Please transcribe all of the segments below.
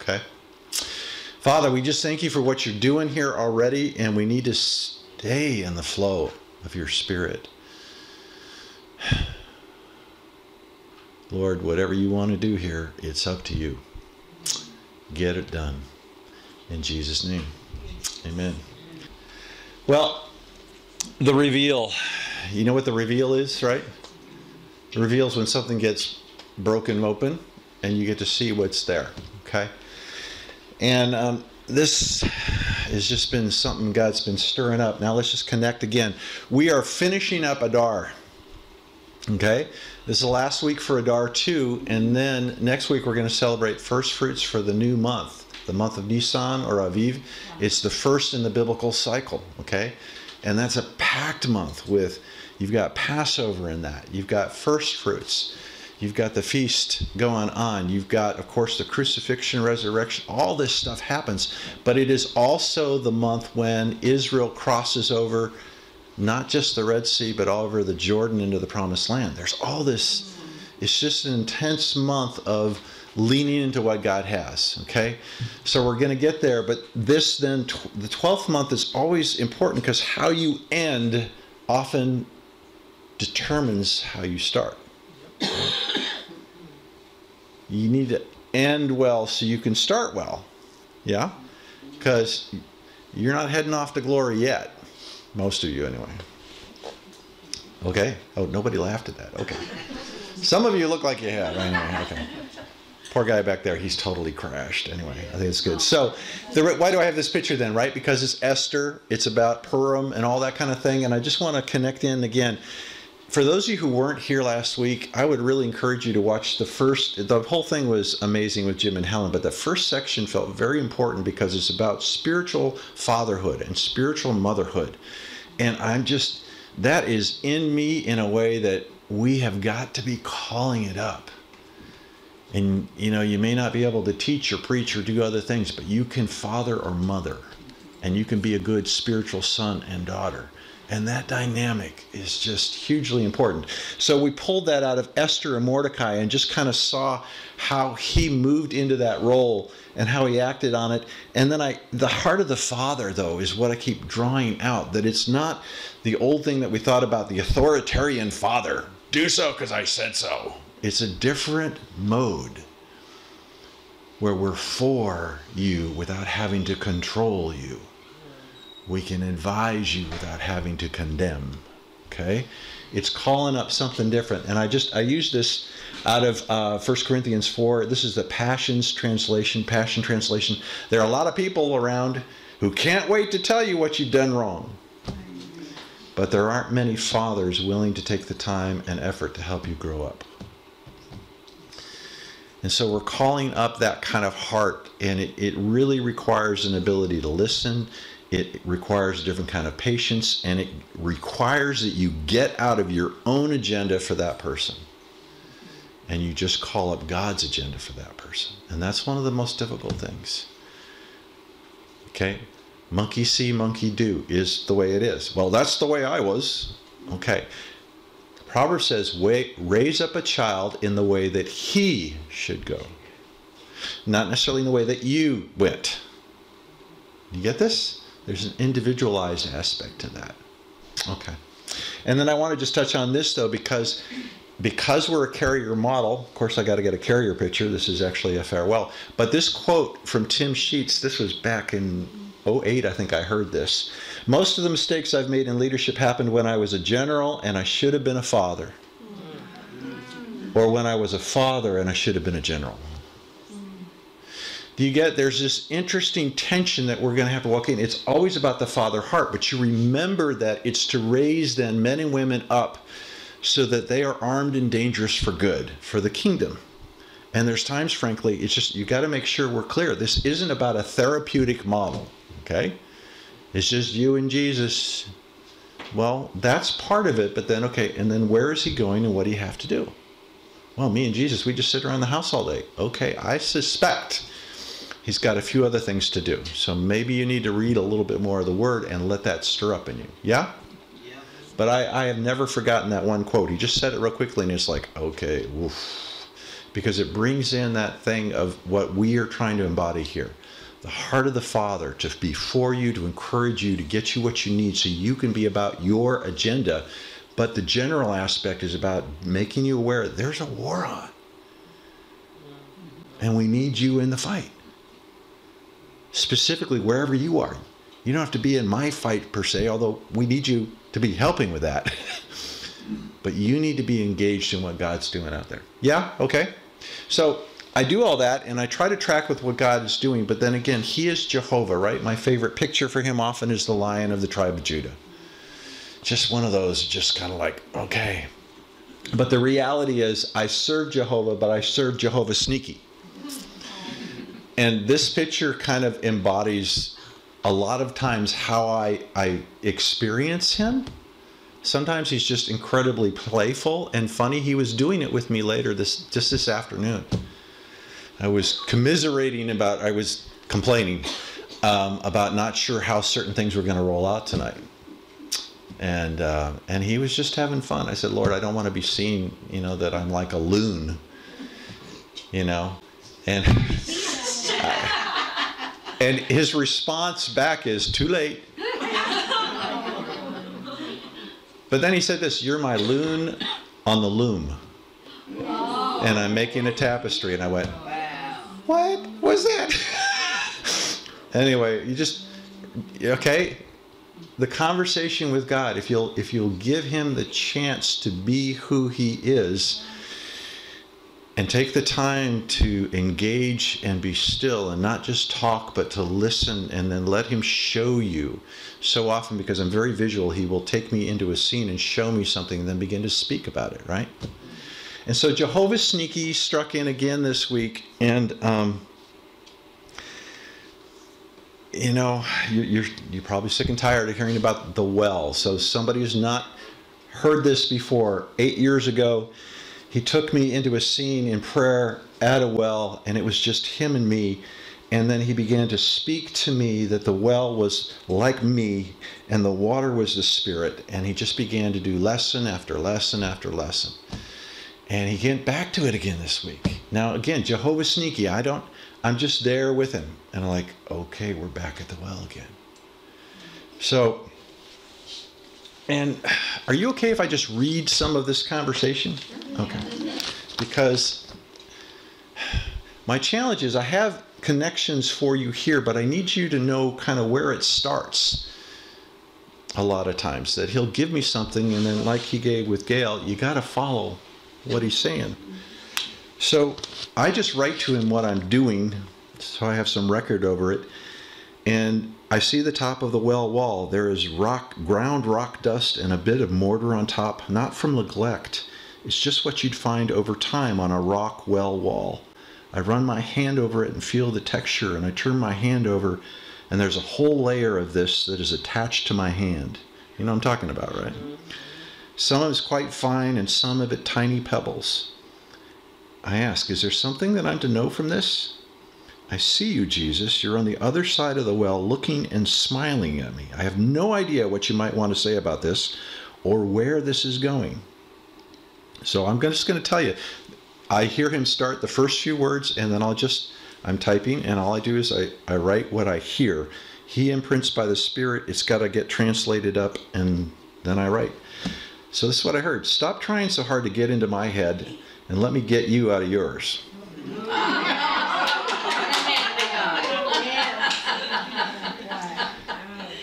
Okay? Father, we just thank you for what you're doing here already, and we need to stay in the flow of your Spirit. Lord, whatever you want to do here, it's up to you. Get it done. In Jesus' name. Amen. Well, the reveal. You know what the reveal is, right? The reveal is when something gets broken open and you get to see what's there. Okay? And this has just been something God's been stirring up. Now let's just connect again. We are finishing up Adar. Okay? This is the last week for Adar 2, and then next week we're going to celebrate first fruits for the new month, the month of Nisan or Aviv. It's the first in the biblical cycle, okay? And that's a packed month with, you've got Passover in that, you've got first fruits, you've got the feast going on, you've got, of course, the crucifixion, resurrection, all this stuff happens, but it is also the month when Israel crosses over not just the Red Sea, but all over the Jordan into the Promised Land. There's all this. It's just an intense month of leaning into what God has, okay? So we're going to get there, but this then, the 12th month is always important because how you end often determines how you start. You need to end well so you can start well, yeah? Because you're not heading off to glory yet. Most of you, anyway. Okay? Oh, nobody laughed at that. Okay. Some of you look like you have. Anyway, okay. Poor guy back there, he's totally crashed. Anyway, I think it's good. So, why do I have this picture then, right? Because it's Esther, it's about Purim and all that kind of thing, and I just want to connect in again. For those of you who weren't here last week, I would really encourage you to watch the whole thing was amazing with Jim and Helen, but the first section felt very important because it's about spiritual fatherhood and spiritual motherhood. And that is in me in a way that we have got to be calling it up. And, you may not be able to teach or preach or do other things, but you can father or mother, and you can be a good spiritual son and daughter. And that dynamic is just hugely important. So we pulled that out of Esther and Mordecai and just kind of saw how he moved into that role and how he acted on it. And then the heart of the father, though, is what I keep drawing out, that it's not the old thing that we thought about, the authoritarian father. Do so because I said so. It's a different mode where we're for you without having to control you. We can advise you without having to condemn, okay? It's calling up something different. And I use this out of 1 Corinthians 4. This is the Passion Translation. There are a lot of people around who can't wait to tell you what you've done wrong. But there aren't many fathers willing to take the time and effort to help you grow up. And so we're calling up that kind of heart, and it really requires an ability to listen. It requires a different kind of patience, and it requires that you get out of your own agenda for that person. And you just call up God's agenda for that person. And that's one of the most difficult things. Okay? Monkey see, monkey do is the way it is. Well, that's the way I was. Okay. Proverbs says, raise up a child in the way that he should go. Not necessarily in the way that you went. You get this? There's an individualized aspect to that. Okay. And then I want to just touch on this, though, because we're a carrier model. Of course, I got to get a carrier picture. This is actually a farewell. But this quote from Tim Sheets, this was back in 2008, I think I heard this. Most of the mistakes I've made in leadership happened when I was a general and I should have been a father. Or when I was a father and I should have been a general. Do you get, there's this interesting tension that we're going to have to walk in. It's always about the father heart, but you remember that it's to raise then men and women up so that they are armed and dangerous for good, for the kingdom. And there's times, frankly, it's just, you got to make sure we're clear. This isn't about a therapeutic model, okay? It's just you and Jesus. Well, that's part of it, but then, okay, and then where is he going and what do you have to do? Well, me and Jesus, we just sit around the house all day. Okay, I suspect he's got a few other things to do. So maybe you need to read a little bit more of the word and let that stir up in you. Yeah? Yeah. But I have never forgotten that one quote. He just said it real quickly and it's like, okay, oof. because it brings in that thing of what we are trying to embody here. The heart of the Father to be for you, to encourage you, to get you what you need so you can be about your agenda. But the general aspect is about making you aware there's a war on. And we need you in the fight. Specifically, wherever you are. You don't have to be in my fight per se, although we need you to be helping with that. But you need to be engaged in what God's doing out there. Yeah? Okay. So I do all that, and I try to track with what God is doing. But then again, he is Jehovah, right? My favorite picture for him often is the Lion of the tribe of Judah. Just one of those, just kind of like, okay. But the reality is, I serve Jehovah, but I serve Jehovah sneaky. And this picture kind of embodies a lot of times how I experience him. Sometimes he's just incredibly playful and funny. He was doing it with me later this afternoon. I was complaining about not sure how certain things were going to roll out tonight. And he was just having fun. I said, Lord, I don't want to be seen, that I'm like a loon, and and his response back is, too late. But then he said this, you're my loon on the loom. Wow. And I'm making a tapestry. And I went, wow. What was that? Anyway, okay. The conversation with God, if you'll give him the chance to be who he is, and take the time to engage and be still and not just talk, but to listen and then let him show you. So often, because I'm very visual, he will take me into a scene and show me something and then begin to speak about it, right? And so Jehovah Sneaky struck in again this week. And, you're probably sick and tired of hearing about the well. So somebody who's not heard this before, 8 years ago, he took me into a scene in prayer at a well, and it was just him and me. And then he began to speak to me that the well was like me, and the water was the Spirit. And he just began to do lesson after lesson after lesson. And he went back to it again this week. Now, again, Jehovah Sneaky, I'm just there with him. And I'm like, okay, we're back at the well again. So, and are you okay if I just read some of this conversation? Okay. Because my challenge is I have connections for you here, but I need you to know kind of where it starts a lot of times. That he'll give me something, and then like he gave with Gail, you got to follow what he's saying. So I just write to him what I'm doing, so I have some record over it. And I see the top of the well wall. There is ground rock dust and a bit of mortar on top, not from neglect. It's just what you'd find over time on a rock well wall. I run my hand over it and feel the texture, and I turn my hand over, and there's a whole layer of this that is attached to my hand. You know what I'm talking about, right? Some of it's quite fine, and some of it tiny pebbles. I ask, is there something that I'm to know from this? I see you, Jesus. You're on the other side of the well, looking and smiling at me. I have no idea what you might want to say about this or where this is going. So I'm just going to tell you, I hear him start the first few words, and then I'm typing, and all I do is I write what I hear. He imprints by the Spirit. It's got to get translated up, and then I write. So this is what I heard. Stop trying so hard to get into my head, and let me get you out of yours.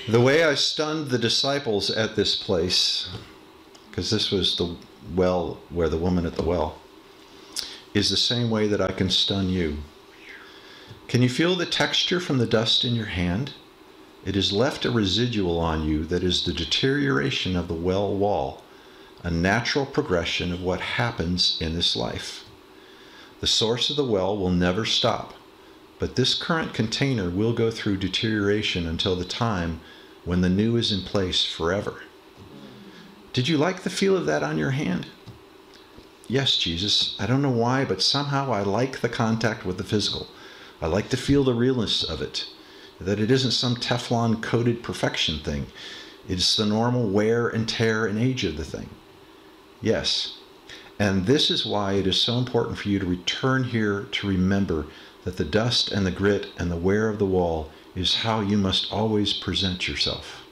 The way I stunned the disciples at this place, because this was the well where the woman at the well, is the same way that I can stun you. Can you feel the texture from the dust in your hand? It has left a residual on you that is the deterioration of the well wall, a natural progression of what happens in this life. The source of the well will never stop, but this current container will go through deterioration until the time when the new is in place forever. Did you like the feel of that on your hand? Yes, Jesus. I don't know why, but somehow I like the contact with the physical. I like to feel the realness of it, that it isn't some Teflon-coated perfection thing. It's the normal wear and tear and age of the thing. Yes. And this is why it is so important for you to return here to remember that the dust and the grit and the wear of the wall is how you must always present yourself.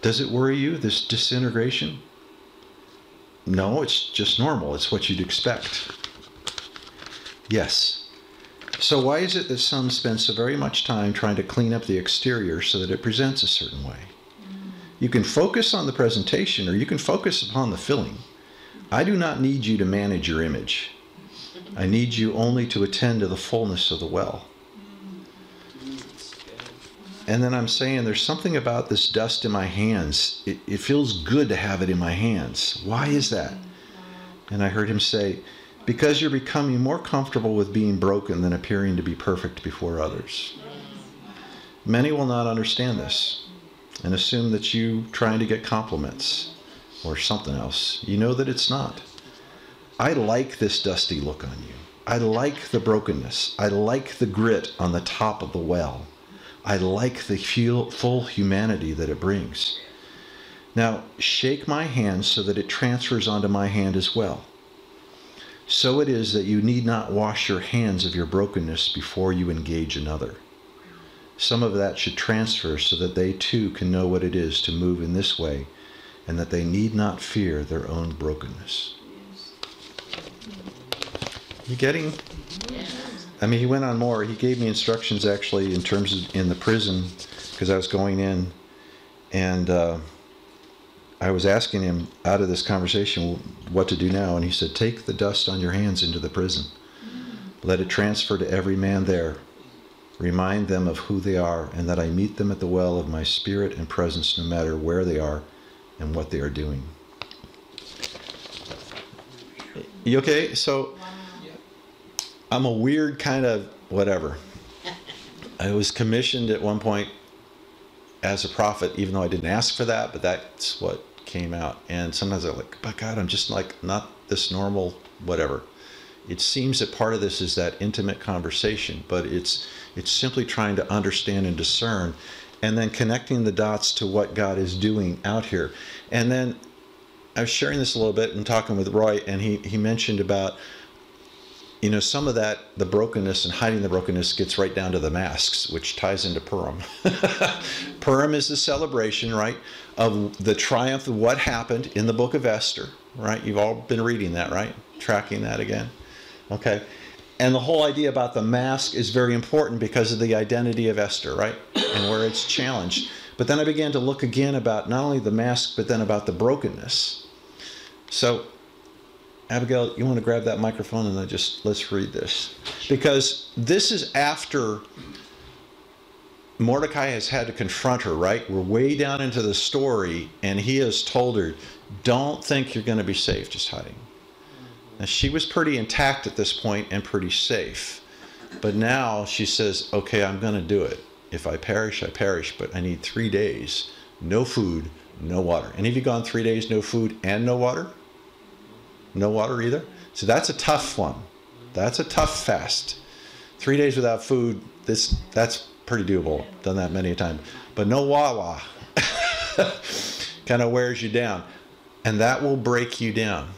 Does it worry you, this disintegration? No, it's just normal. It's what you'd expect. Yes. So why is it that some spend so very much time trying to clean up the exterior so that it presents a certain way? You can focus on the presentation or you can focus upon the filling. I do not need you to manage your image. I need you only to attend to the fullness of the well. And then I'm saying there's something about this dust in my hands. It feels good to have it in my hands. Why is that? And I heard him say, because you're becoming more comfortable with being broken than appearing to be perfect before others. Many will not understand this and assume that you trying to get compliments or something else. You know that it's not. I like this dusty look on you. I like the brokenness. I like the grit on the top of the well. I like the full humanity that it brings. Now, shake my hand so that it transfers onto my hand as well. So it is that you need not wash your hands of your brokenness before you engage another. Some of that should transfer so that they too can know what it is to move in this way and that they need not fear their own brokenness. You getting? I mean, he went on more. He gave me instructions actually in terms of in the prison because I was going in and I was asking him out of this conversation what to do now. And he said, take the dust on your hands into the prison. Let it transfer to every man there. Remind them of who they are and that I meet them at the well of my spirit and presence no matter where they are and what they are doing. You okay? So I'm a weird kind of whatever. I was commissioned at one point as a prophet, even though I didn't ask for that, but that's what came out. And sometimes I'm like, but God, I'm just like not this normal whatever. It seems that part of this is that intimate conversation, but it's simply trying to understand and discern and then connecting the dots to what God is doing out here. And then I was sharing this a little bit and talking with Roy, and he mentioned about, you know, some of that, the brokenness and hiding the brokenness gets right down to the masks, which ties into Purim. Purim is the celebration, right, of the triumph of what happened in the book of Esther, right? You've all been reading that, right? Tracking that again. Okay. And the whole idea about the mask is very important because of the identity of Esther, right? And where it's challenged. But then I began to look again about not only the mask, but then about the brokenness. So, Abigail, you want to grab that microphone and then let's read this. Because this is after Mordecai has had to confront her, right? We're way down into the story and he has told her, don't think you're going to be safe just hiding. Now, she was pretty intact at this point and pretty safe. But now she says, okay, I'm going to do it. If I perish, I perish, but I need 3 days, no food, no water. Any of you gone 3 days, no food and no water? No water either? So that's a tough one. That's a tough fast. 3 days without food, that's pretty doable. Done that many a time. But no wawa kind of wears you down. And that will break you down.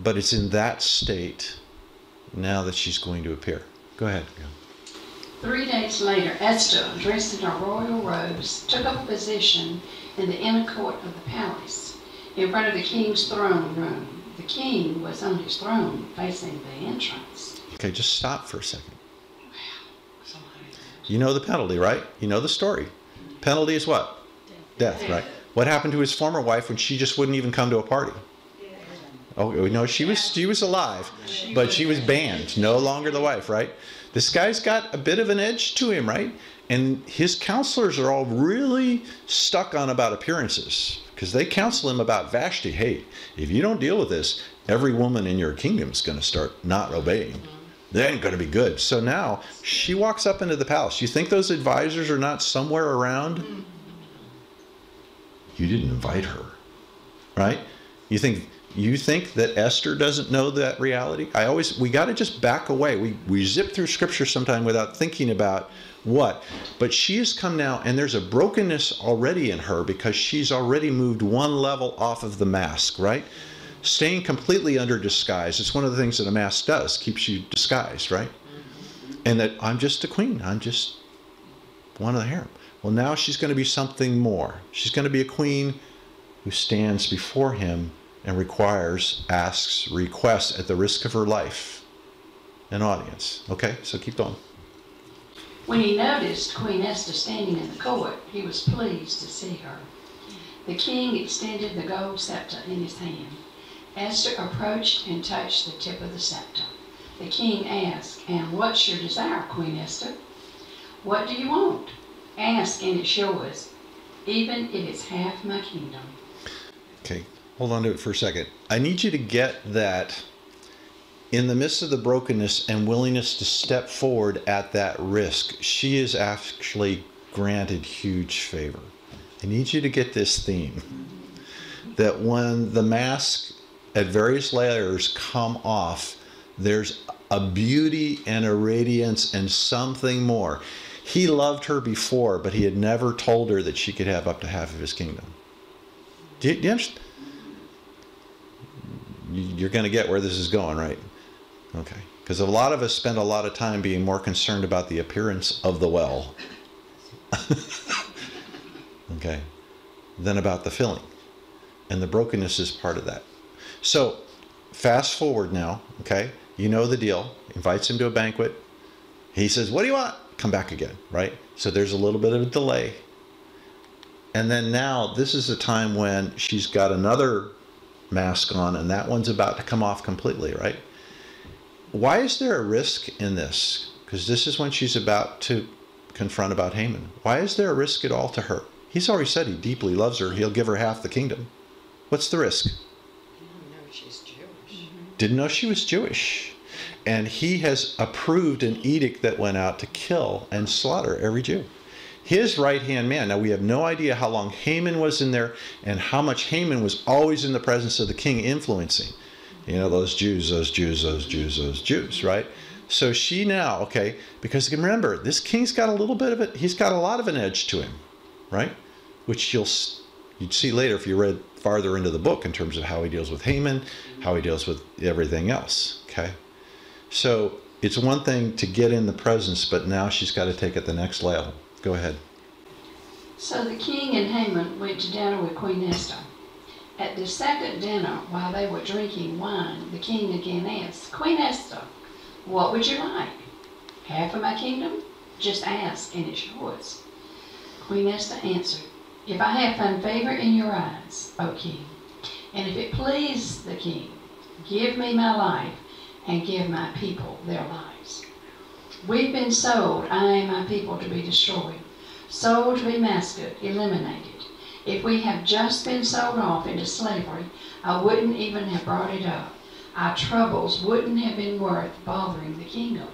But it's in that state now that she's going to appear. Go ahead. 3 days later, Esther, dressed in her royal robes, took up a position in the inner court of the palace, in front of the king's throne room. The king was on his throne, facing the entrance. Okay, just stop for a second. You know the penalty, right? You know the story. Penalty is what? Death, right? What happened to his former wife when she just wouldn't even come to a party? Oh, no, she was alive, but she was banned. No longer the wife, right? This guy's got a bit of an edge to him, right? And his counselors are all really stuck on about appearances because they counsel him about Vashti. Hey, if you don't deal with this, every woman in your kingdom is going to start not obeying. They ain't going to be good. So now she walks up into the palace. You think those advisors are not somewhere around? You didn't invite her, right? You think You think that Esther doesn't know that reality? We got to just back away. We zip through scripture sometime without thinking about what. But she has come now, and there's a brokenness already in her because she's already moved one level off of the mask, right? Staying completely under disguise. It's one of the things that a mask does, keeps you disguised, right? And that I'm just a queen. I'm just one of the harem. Well, now she's going to be something more. She's going to be a queen who stands before him and asks, requests at the risk of her life, an audience. Okay, so keep going. When he noticed Queen Esther standing in the court, he was pleased to see her. The king extended the gold scepter in his hand. Esther approached and touched the tip of the scepter. The king asked, "And what's your desire, Queen Esther?" "What do you want? Ask and it's yours, even if it's half my kingdom." Okay, hold on to it for a second. I need you to get that in the midst of the brokenness and willingness to step forward at that risk, she is actually granted huge favor. I need you to get this theme, that when the mask at various layers come off, there's a beauty and a radiance and something more. He loved her before, but he had never told her that she could have up to half of his kingdom. Do you understand? You're going to get where this is going, right? Okay. Because a lot of us spend a lot of time being more concerned about the appearance of the well, okay, than about the filling. And the brokenness is part of that. So fast forward now, okay? You know the deal. Invites him to a banquet. He says, "What do you want?" Come back again, right? So there's a little bit of a delay. And then now this is a time when she's got another mask on, and that one's about to come off completely, right? Why is there a risk in this? Because this is when she's about to confront about Haman. Why is there a risk at all to her? He's already said he deeply loves her. He'll give her half the kingdom. What's the risk? Didn't know she's Jewish. Didn't know she was Jewish. And he has approved an edict that went out to kill and slaughter every Jew. His right-hand man. Now, we have no idea how long Haman was in there and how much Haman was always in the presence of the king influencing. You know, those Jews, those Jews, those Jews, those Jews, right? So she now, okay, because remember, this king's got a little bit of it. He's got a lot of an edge to him, right? Which you'd see later if you read farther into the book in terms of how he deals with Haman, how he deals with everything else, okay? So it's one thing to get in the presence, but now she's got to take it the next level. Go ahead. So the king and Haman went to dinner with Queen Esther. At the second dinner, while they were drinking wine, the king again asked, "Queen Esther, what would you like? Half of my kingdom? Just ask, and it's yours." Queen Esther answered, "If I have found favor in your eyes, O king, and if it please the king, give me my life and give my people their lives. We've been sold, I and my people, to be destroyed, sold to be massacred, eliminated. If we have just been sold off into slavery, I wouldn't even have brought it up. Our troubles wouldn't have been worth bothering the king over."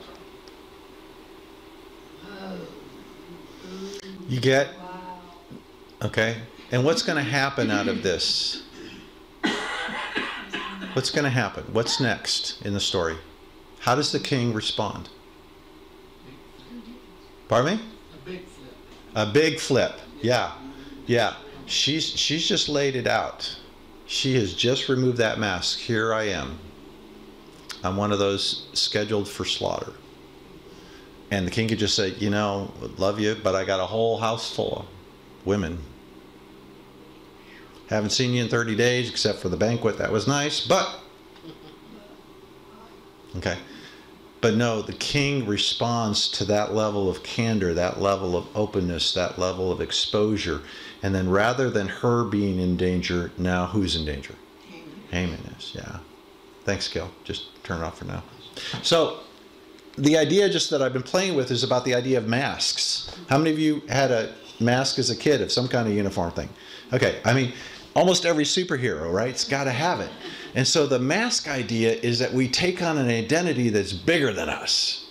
You get? Okay. And what's going to happen out of this? What's going to happen? What's next in the story? How does the king respond? Pardon me? A big flip. A big flip. Yeah. Yeah. She's just laid it out. She has just removed that mask. Here I am. I'm one of those scheduled for slaughter. And the king could just say, "You know, love you, but I got a whole house full of women. Haven't seen you in 30 days except for the banquet. That was nice, but..." Okay. But no, the king responds to that level of candor, that level of openness, that level of exposure. And then rather than her being in danger, now who's in danger? Haman is, yeah. Thanks, Gil. Just turn it off for now. So the idea just that I've been playing with is about the idea of masks. How many of you had a mask as a kid of some kind of uniform thing? Okay, I mean, almost every superhero, right? It's got to have it. And so the mask idea is that we take on an identity that's bigger than us.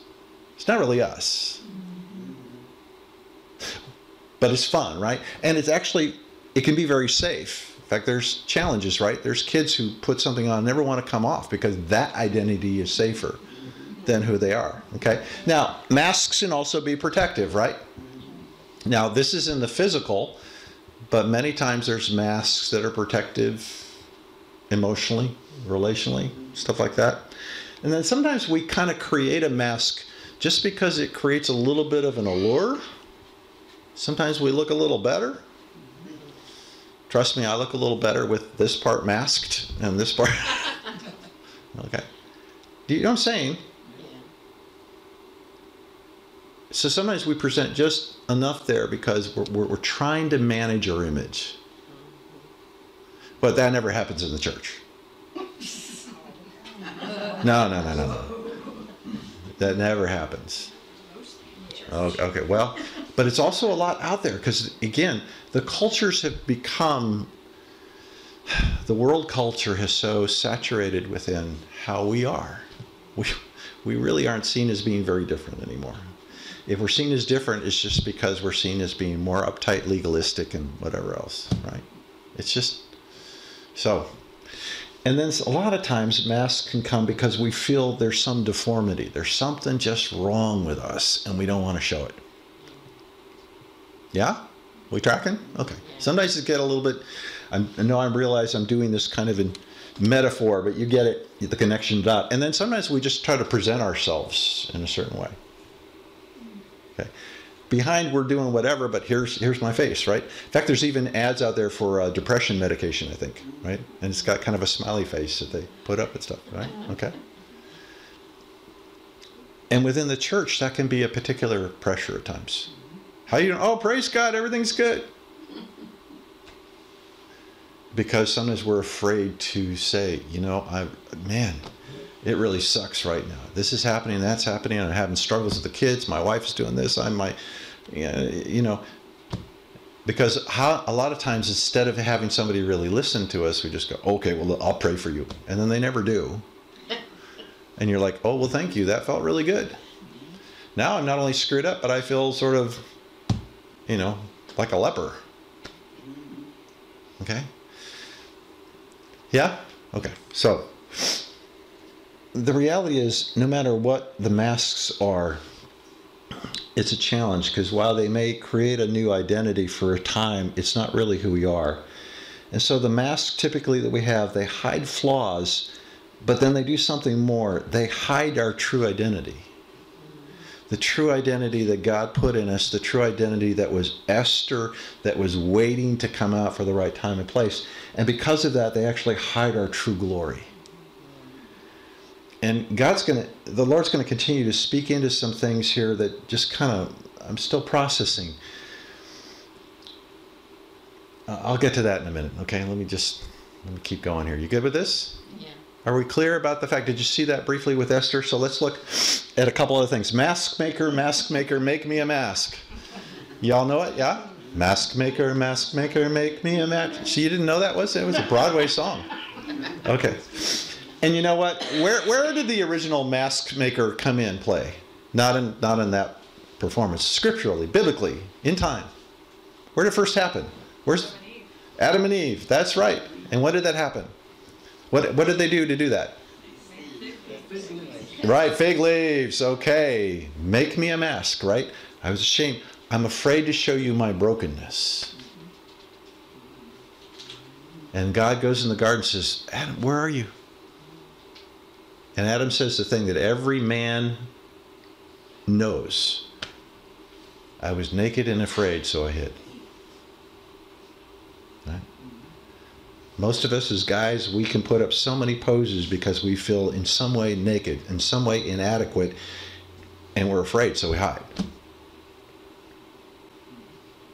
It's not really us. But it's fun, right? And it's actually, it can be very safe. In fact, there's challenges, right? There's kids who put something on and never want to come off because that identity is safer than who they are, okay? Now, masks can also be protective, right? Now, this is in the physical, but many times there's masks that are protective emotionally, relationally, stuff like that. And then sometimes we kind of create a mask just because it creates a little bit of an allure. Sometimes we look a little better. Trust me, I look a little better with this part masked and this part. Okay. Do you know what I'm saying? So sometimes we present just enough there because we're trying to manage our image. But that never happens in the church. No. That never happens. Okay, well, but it's also a lot out there because, again, the cultures have become, the world culture has so saturated within how we are. We really aren't seen as being very different anymore. If we're seen as different, it's just because we're seen as being more uptight, legalistic, and whatever else, right? It's just so. And then a lot of times masks can come because we feel there's some deformity. There's something just wrong with us, and we don't want to show it. Yeah? We tracking? Okay. Sometimes it get a little bit, I realize I'm doing this kind of in metaphor, but you get it, the connection dot. And then sometimes we just try to present ourselves in a certain way. Okay. Behind we're doing whatever, but here's my face, right? In fact, there's even ads out there for depression medication, I think, right? And it's got kind of a smiley face that they put up and stuff, right? Okay. And within the church, that can be a particular pressure at times. How you doing? Oh, praise God, everything's good. Because sometimes we're afraid to say, you know, man, it really sucks right now. This is happening, that's happening. I'm having struggles with the kids. My wife is doing this. Because a lot of times instead of having somebody really listen to us, we just go, okay, well, I'll pray for you. And then they never do. And you're like, oh, well, thank you. That felt really good. Now I'm not only screwed up, but I feel sort of, like a leper. Okay? Yeah? Okay. So the reality is, no matter what the masks are, it's a challenge because while they may create a new identity for a time, it's not really who we are. And so the masks typically that we have, they hide flaws, but then they do something more. They hide our true identity. The true identity that God put in us, the true identity that was Esther, that was waiting to come out for the right time and place. And because of that, they actually hide our true glory. And the Lord's going to continue to speak into some things here that just kind of, I'm still processing. I'll get to that in a minute. Okay, let me keep going here. You good with this? Yeah. Are we clear about the fact? Did you see that briefly with Esther? So let's look at a couple other things. Mask maker, make me a mask. Y'all know it? Yeah? Mask maker, make me a mask. So you didn't know that was? It was a Broadway song. Okay. And you know what? Where did the original mask maker come in play? Not in that performance. Scripturally, biblically, in time. Where did it first happen? Where's Adam and Eve? That's right. And when did that happen? What did they do to do that? Right, fig leaves. Okay. Make me a mask, right? I was ashamed. I'm afraid to show you my brokenness. And God goes in the garden and says, Adam, where are you? And Adam says the thing that every man knows. I was naked and afraid, so I hid. Right? Most of us as guys, we can put up so many poses because we feel in some way naked, in some way inadequate, and we're afraid, so we hide.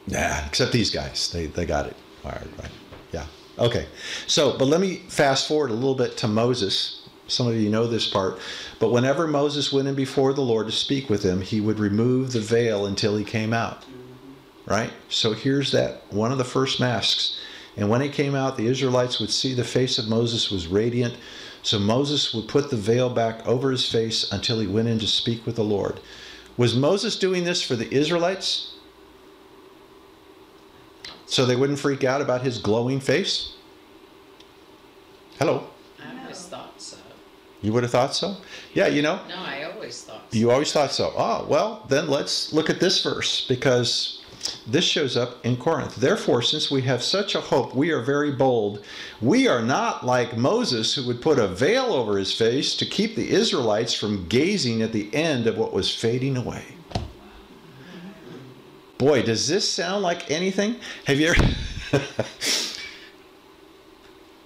Yeah, except these guys. They got it. All right. Yeah. Okay. So, but let me fast forward a little bit to Moses. Some of you know this part. But whenever Moses went in before the Lord to speak with him, he would remove the veil until he came out. Right? So here's that, one of the first masks. And when he came out, the Israelites would see the face of Moses was radiant. So Moses would put the veil back over his face until he went in to speak with the Lord. Was Moses doing this for the Israelites? So they wouldn't freak out about his glowing face? Hello. I always thought so. You would have thought so? Yeah, you know. No, I always thought so. You always thought so. Oh, well, then let's look at this verse, because this shows up in Corinth. Therefore, since we have such a hope, we are very bold. We are not like Moses, who would put a veil over his face to keep the Israelites from gazing at the end of what was fading away. Boy, does this sound like anything? Have you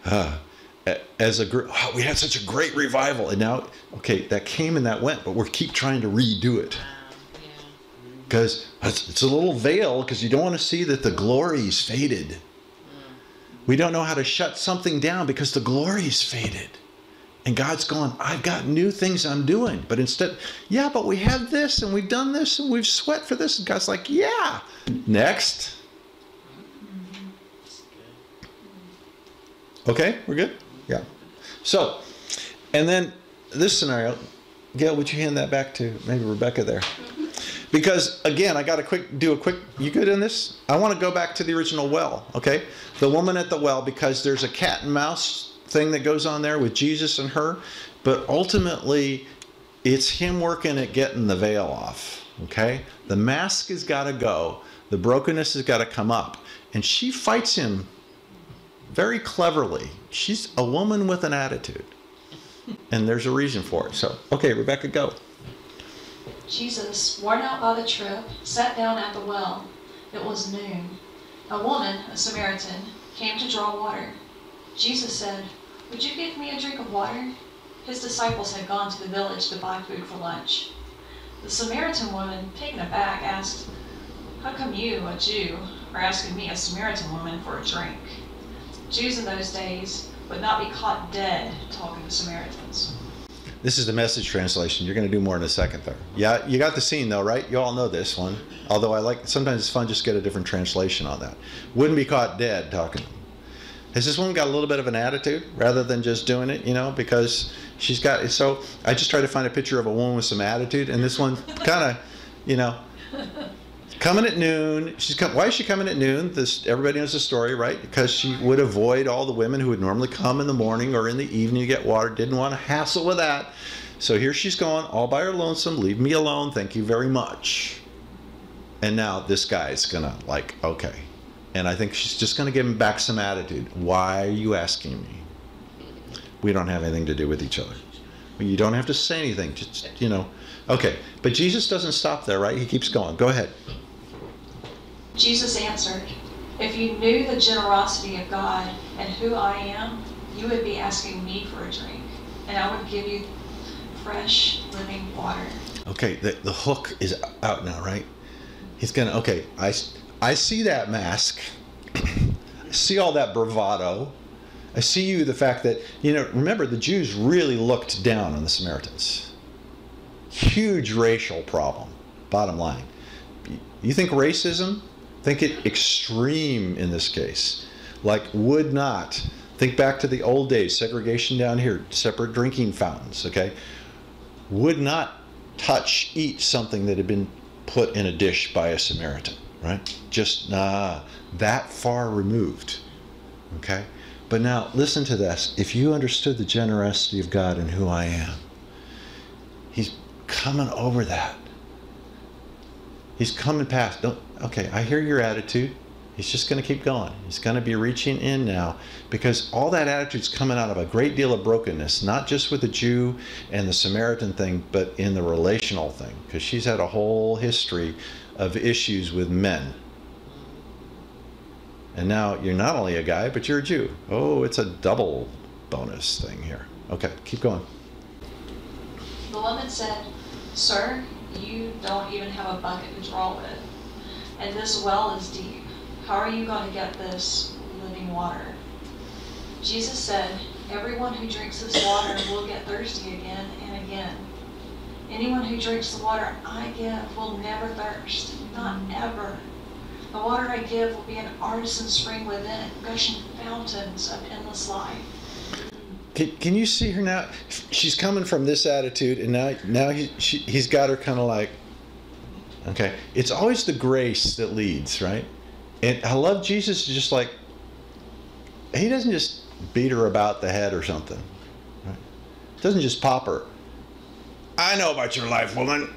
ever... as a group, oh, we had such a great revival, and now, okay, that came and that went, but we keep trying to redo it. Because it's a little veil, because you don't want to see that the glory's faded. We don't know how to shut something down because the glory's faded. And God's going, I've got new things I'm doing. But instead, yeah, but we have this, and we've done this, and we've sweat for this. And God's like, yeah. Next. Okay, we're good? Yeah. So, and then this scenario, Gail, would you hand that back to maybe Rebecca there? Because again, I got to do a quick, you good in this? I want to go back to the original well, okay? The woman at the well, because there's a cat and mouse thing that goes on there with Jesus and her, but ultimately it's him working at getting the veil off, okay? The mask has got to go. The brokenness has got to come up. And she fights him very cleverly. She's a woman with an attitude. And there's a reason for it. So, okay, Rebecca, go. Jesus, worn out by the trip, sat down at the well. It was noon. A woman, a Samaritan, came to draw water. Jesus said, "Would you give me a drink of water?" His disciples had gone to the village to buy food for lunch. The Samaritan woman, taken aback, asked, "How come you, a Jew, are asking me, a Samaritan woman, for a drink?" Jews in those days would not be caught dead talking to Samaritans. This is the Message translation. You're going to do more in a second there. Yeah, you got the scene though, right? You all know this one. Although sometimes it's fun just to get a different translation on that. Wouldn't be caught dead talking. Has this woman got a little bit of an attitude rather than just doing it, you know, because she's got, so I just try to find a picture of a woman with some attitude, and this one kind of, you know, coming at noon. Why is she coming at noon? Everybody knows the story, right? Because she would avoid all the women who would normally come in the morning or in the evening to get water. Didn't want to hassle with that. So here she's going all by her lonesome. Leave me alone. Thank you very much. And now this guy's going to like, okay. And I think she's just going to give him back some attitude. Why are you asking me? We don't have anything to do with each other. You don't have to say anything. Just, you know. Okay. But Jesus doesn't stop there, right? He keeps going. Go ahead. Jesus answered, "If you knew the generosity of God and who I am, you would be asking me for a drink, and I would give you fresh, living water." Okay, the hook is out now, right? He's going to, okay, I see that mask. I see all that bravado. I see the fact that, you know, remember the Jews really looked down on the Samaritans. Huge racial problem, bottom line. You think racism? Think it extreme in this case. Like would not. Think back to the old days, segregation down here, separate drinking fountains, okay? Would not eat something that had been put in a dish by a Samaritan, right? Just that far removed, okay? But now listen to this. If you understood the generosity of God and who I am, he's coming over that. He's coming past. Okay, I hear your attitude. He's just going to keep going. He's going to be reaching in now, because all that attitude's coming out of a great deal of brokenness, not just with the Jew and the Samaritan thing, but in the relational thing, because she's had a whole history of issues with men. And now you're not only a guy, but you're a Jew. Oh, it's a double bonus thing here. Okay, keep going. The woman said, "Sir, you don't even have a bucket to draw with, and this well is deep. How are you going to get this living water?" Jesus said, "Everyone who drinks this water will get thirsty again and again. Anyone who drinks the water I give will never thirst, not ever. The water I give will be an artesian spring within it, gushing fountains of endless life." Can you see her now? She's coming from this attitude, and now he's got her kind of like, okay. It's always the grace that leads, right? And I love Jesus just like, he doesn't just beat her about the head or something. Right? It doesn't just pop her. I know about your life, woman.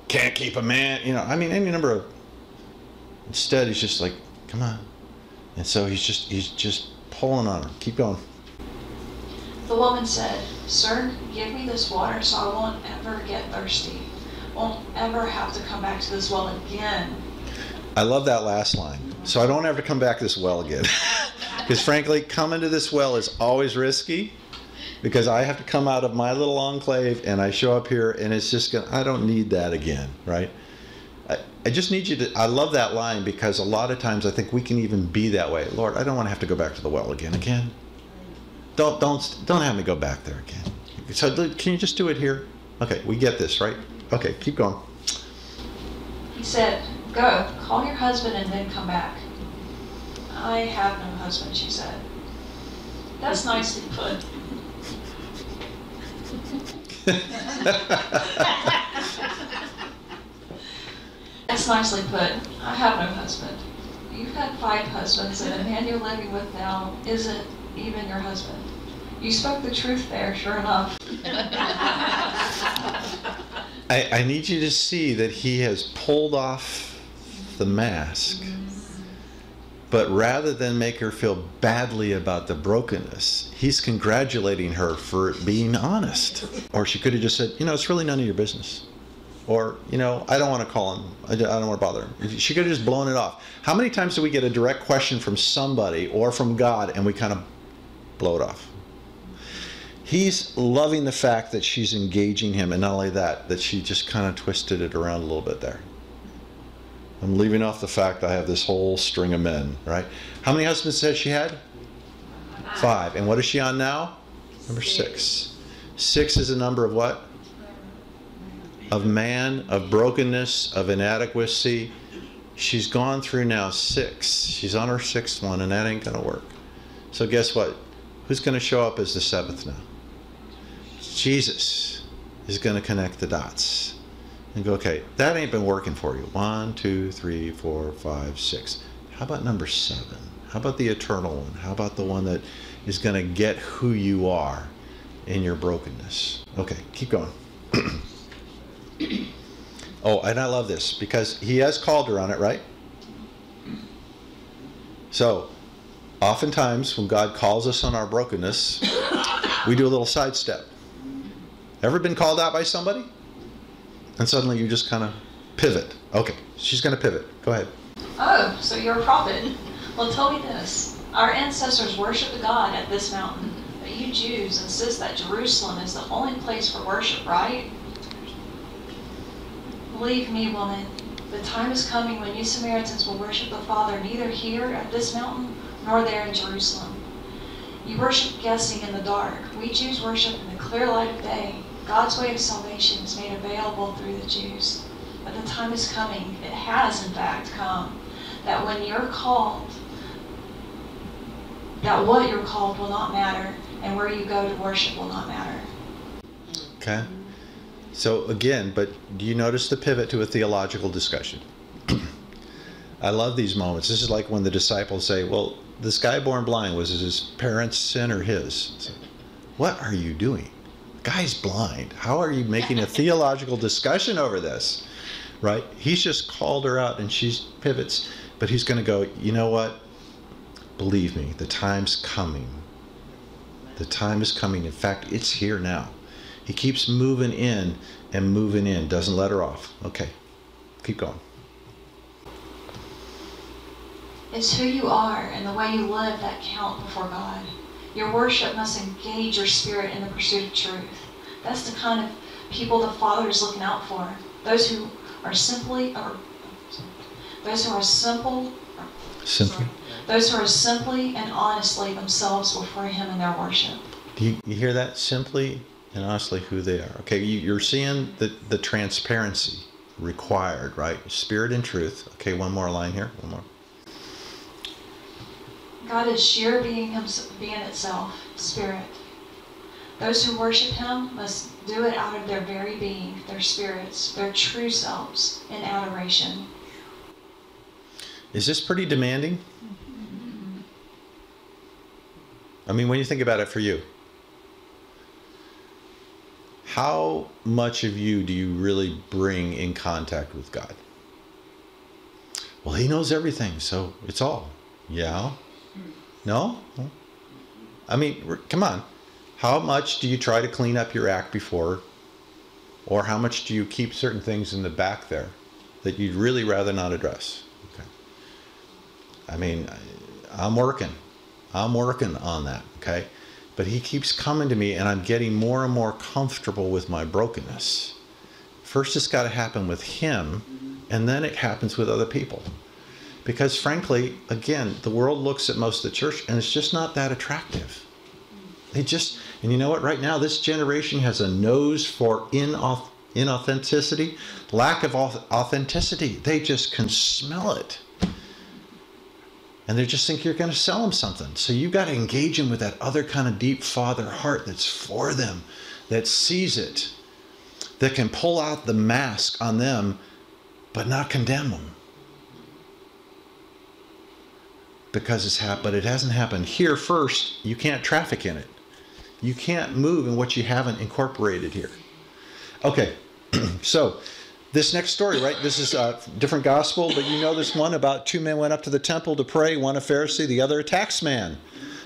Can't keep a man. You know, I mean, any number of. Instead, he's just like, come on. And so he's just pulling on her. Keep going. The woman said, "Sir, give me this water so I won't ever get thirsty. Won't ever have to come back to this well again." I love that last line. So I don't ever come back to this well again. Because frankly, coming to this well is always risky. Because I have to come out of my little enclave and I show up here and it's just I don't need that again, right? I just need you to, I love that line because a lot of times I think we can even be that way. Lord, I don't want to have to go back to the well again. Don't have me go back there again. So can you just do it here? Okay, we get this, right? Okay, keep going. He said, "Go, call your husband and then come back." "I have no husband," she said. That's nicely put. That's nicely put. I have no husband. You've had 5 husbands, and the man you're living with now isn't even your husband. You spoke the truth there, sure enough. I need you to see that he has pulled off the mask. But rather than make her feel badly about the brokenness, he's congratulating her for being honest. Or she could have just said, you know, it's really none of your business. Or, you know, I don't want to call him. I don't want to bother him. She could have just blown it off. How many times do we get a direct question from somebody or from God and we kind of blow it off? He's loving the fact that she's engaging him, and not only that, that she just kind of twisted it around a little bit there. I'm leaving off the fact I have this whole string of men, right? How many husbands said she had? 5. And what is she on now? Number 6. 6 is a number of what? Of man, of brokenness, of inadequacy. She's gone through now 6. She's on her 6th one, and that ain't going to work. So guess what? Who's going to show up as the 7th now? Jesus is going to connect the dots. And go, okay, that ain't been working for you. 1, 2, 3, 4, 5, 6. How about number 7? How about the eternal one? How about the one that is going to get who you are in your brokenness? Okay, keep going. Oh, and I love this because he has called her on it, right? So, oftentimes when God calls us on our brokenness, we do a little sidestep. Ever been called out by somebody? And suddenly you just kind of pivot. Okay, she's going to pivot. Go ahead. "Oh, so you're a prophet? Well, tell me this. Our ancestors worshiped God at this mountain, but you Jews insist that Jerusalem is the only place for worship, right? Believe me, woman, the time is coming when you Samaritans will worship the Father neither here at this mountain nor there in Jerusalem. You worship guessing in the dark. We Jews worship in the clear light of day. God's way of salvation is made available through the Jews. But the time is coming, it has in fact come, that when you're called, that what you're called will not matter, and where you go to worship will not matter." Okay. So again, but do you notice the pivot to a theological discussion? I love these moments. This is like when the disciples say, well, this guy born blind, was it his parents' sin or his? So, what are you doing? The guy's blind. How are you making a theological discussion over this? Right? He's just called her out and she pivots. But he's going to go, you know what? Believe me, the time's coming. The time is coming. In fact, it's here now. He keeps moving in and moving in. Doesn't let her off. Okay. Keep going. It's who you are and the way you live that count before God. Your worship must engage your spirit in the pursuit of truth. That's the kind of people the Father is looking out for. Those who are simply and honestly themselves before Him in their worship. Do you hear that? Simply and honestly who they are. Okay, you're seeing the transparency required, right? Spirit and truth. Okay, one more line here. One more. God is sheer being itself, spirit. Those who worship Him must do it out of their very being, their spirits, their true selves in adoration. Is this pretty demanding? I mean, when you think about it for you, how much of you do you really bring in contact with God? Well, he knows everything, so it's all. Yeah? No? I mean, come on. How much do you try to clean up your act before, or how much do you keep certain things in the back there that you'd really rather not address? Okay. I mean, I'm working on that, okay? But he keeps coming to me, and I'm getting more and more comfortable with my brokenness. First, it's got to happen with him, and then it happens with other people. Because frankly, again, the world looks at most of the church, and it's just not that attractive. And you know what? Right now, this generation has a nose for inauthenticity, lack of authenticity. They just can smell it. And they just think you're going to sell them something. So you got to engage them with that other kind of deep father heart that's for them, that sees it, that can pull out the mask on them, but not condemn them. Because but it hasn't happened here first. You can't traffic in it. You can't move in what you haven't incorporated here. Okay, so this next story, right? This is a different gospel, but you know this one about 2 men went up to the temple to pray, one a Pharisee, the other a tax man.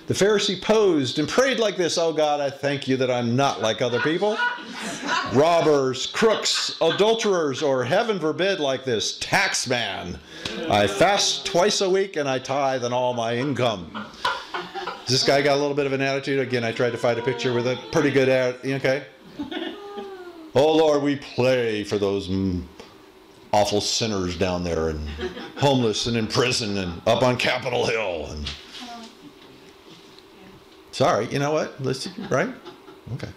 The Pharisee posed and prayed like this: "Oh God, I thank you that I'm not like other people, robbers, crooks, adulterers, or heaven forbid like this tax man. I fast twice a week and I tithe on all my income." This guy got a little bit of an attitude. Again, I tried to find a picture with a pretty good attitude. Okay. "Oh Lord, we pray for those awful sinners down there, and homeless and in prison and up on Capitol Hill." And sorry, you know what? Listen, right? Okay.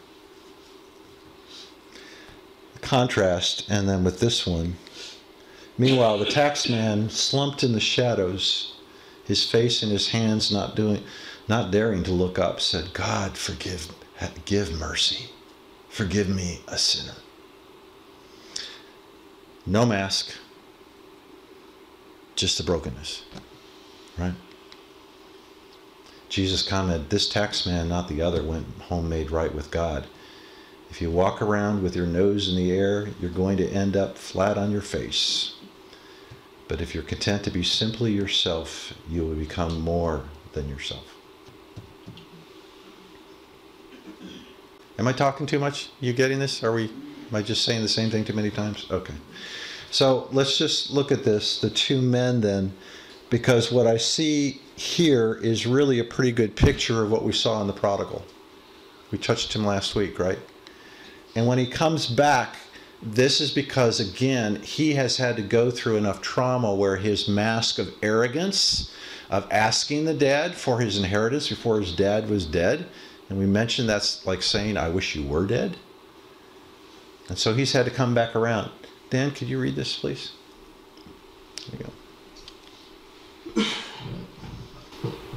Contrast, and then with this one. Meanwhile, the tax man, slumped in the shadows, his face in his hands, not daring to look up, said, "God, give mercy. Forgive me, a sinner." No mask, just the brokenness, right? Jesus commented, "This tax man, not the other, went home made right with God." If you walk around with your nose in the air, you're going to end up flat on your face. But if you're content to be simply yourself, you will become more than yourself. Am I talking too much? You getting this? Am I just saying the same thing too many times? Okay. So let's just look at this, the 2 men then, because what I see here is really a pretty good picture of what we saw in the prodigal. We touched him last week, right? And when he comes back, this is because, again, he has had to go through enough trauma where his mask of arrogance, of asking the dad for his inheritance before his dad was dead, and we mentioned that's like saying, "I wish you were dead." And so he's had to come back around. Dan, could you read this, please? There you go.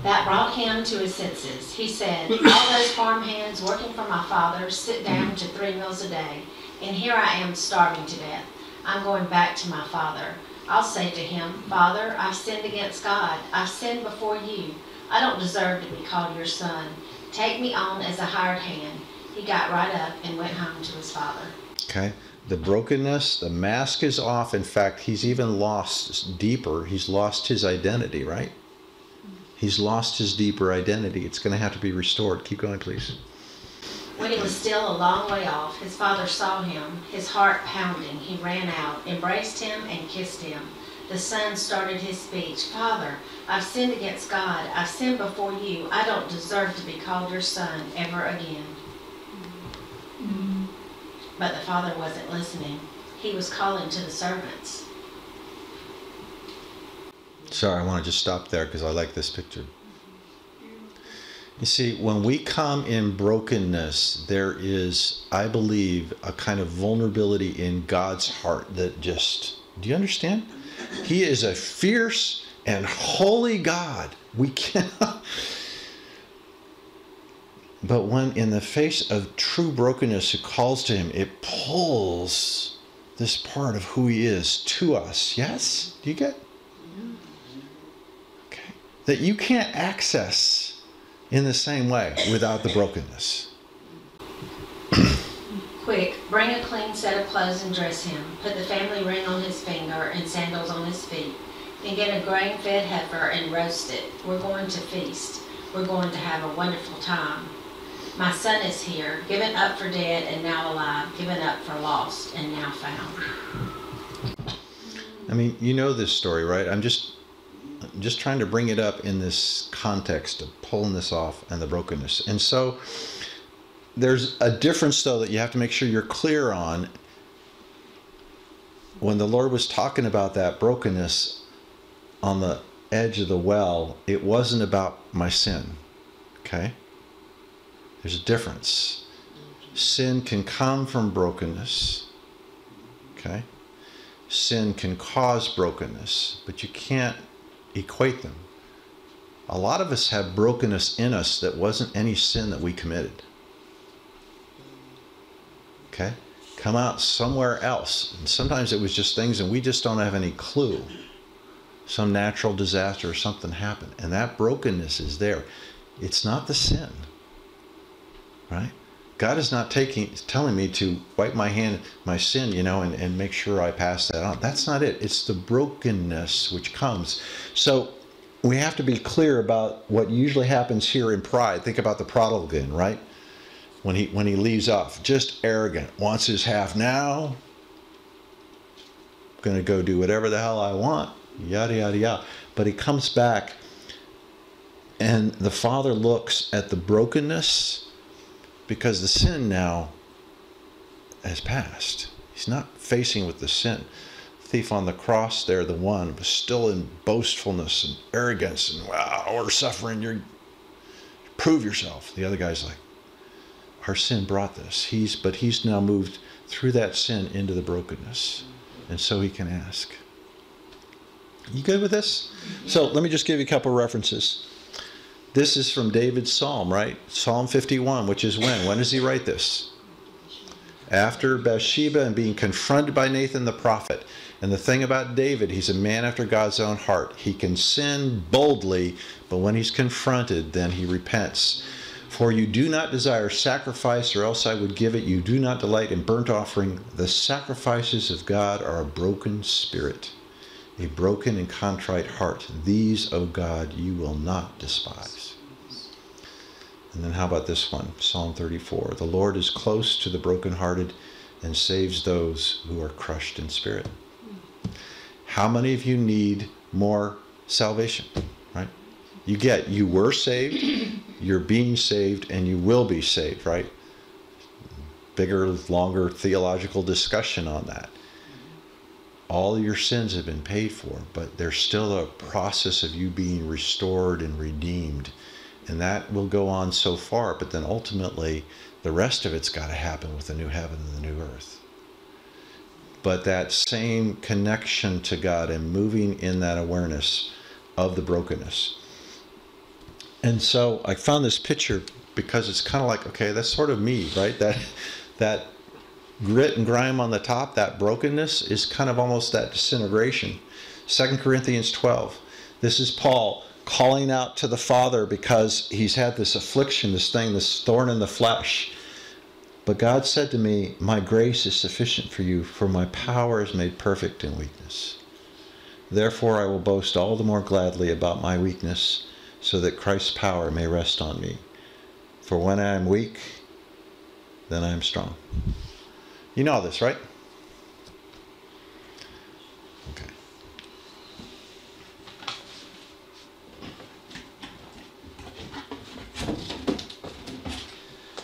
That brought him to his senses. He said, "All those farm hands working for my father sit down to 3 meals a day, and here I am starving to death. I'm going back to my father. I'll say to him, 'Father, I've sinned against God. I've sinned before you. I don't deserve to be called your son. Take me on as a hired hand.' He got right up and went home to his father." Okay. The brokenness, the mask is off. In fact, he's even lost deeper. He's lost his identity, right? He's lost his deeper identity. It's going to have to be restored. Keep going, please. When he was still a long way off, his father saw him, his heart pounding. He ran out, embraced him, and kissed him. The son started his speech. "Father, I've sinned against God. I've sinned before you. I don't deserve to be called your son ever again." But the father wasn't listening. He was calling to the servants. Sorry, I want to just stop there because I like this picture. You see, when we come in brokenness, there is, I believe, a kind of vulnerability in God's heart that just, do you understand? He is a fierce and holy God. We cannot. But when in the face of true brokenness who calls to him, it pulls this part of who he is to us. Yes? Do you get? Okay. That you can't access in the same way without the brokenness. Quick, bring a clean set of clothes and dress him. Put the family ring on his finger and sandals on his feet. And get a grain-fed heifer and roast it. We're going to feast. We're going to have a wonderful time. My son is here, given up for dead and now alive, given up for lost and now found. I mean, you know this story, right? I'm just trying to bring it up in this context of pulling this off and the brokenness. And so there's a difference, though, that you have to make sure you're clear on. When the Lord was talking about that brokenness on the edge of the well, it wasn't about my sin, okay? There's a difference. Sin can come from brokenness, okay? Sin can cause brokenness, but you can't equate them. A lot of us have brokenness in us that wasn't any sin that we committed. Okay? Come out somewhere else. And sometimes it was just things and we just don't have any clue. Some natural disaster or something happened. And that brokenness is there. It's not the sin. Right? God is not telling me to wipe my sin, and make sure I pass that on. That's not it. It's the brokenness which comes. So we have to be clear about what usually happens here in pride. Think about the prodigal again, right? When he leaves off, just arrogant, wants his half now. Going to go do whatever the hell I want, yada yada yada. But he comes back, and the Father looks at the brokenness. Because the sin now has passed. He's not facing with the sin. The thief on the cross there, the one, was still in boastfulness and arrogance and, wow, we're suffering. You prove yourself. The other guy's like, our sin brought this. But he's now moved through that sin into the brokenness. And so he can ask. You good with this? So let me just give you a couple of references. This is from David's psalm, right? Psalm 51, which is when? When does he write this? After Bathsheba and being confronted by Nathan the prophet. And the thing about David, he's a man after God's own heart. He can sin boldly, but when he's confronted, then he repents. For you do not desire sacrifice, or else I would give it. You do not delight in burnt offering. The sacrifices of God are a broken spirit, a broken and contrite heart. These, O God, you will not despise. And then how about this one? Psalm 34. The Lord is close to the brokenhearted and saves those who are crushed in spirit. How many of you need more salvation? Right? You were saved, you're being saved, and you will be saved, right? Bigger, longer theological discussion on that. All your sins have been paid for, but there's still a process of you being restored and redeemed. And that will go on so far, but then ultimately the rest of it's got to happen with the new heaven and the new earth. But that same connection to God and moving in that awareness of the brokenness. And so I found this picture because it's kind of like, okay, that's sort of me, right? That grit and grime on the top, that brokenness is kind of almost that disintegration. 2 Corinthians 12. This is Paul calling out to the Father because he's had this affliction, this thing, this thorn in the flesh. But God said to me, my grace is sufficient for you, for my power is made perfect in weakness. Therefore I will boast all the more gladly about my weakness, so that Christ's power may rest on me. For when I am weak, then I am strong. You know this, right? Okay.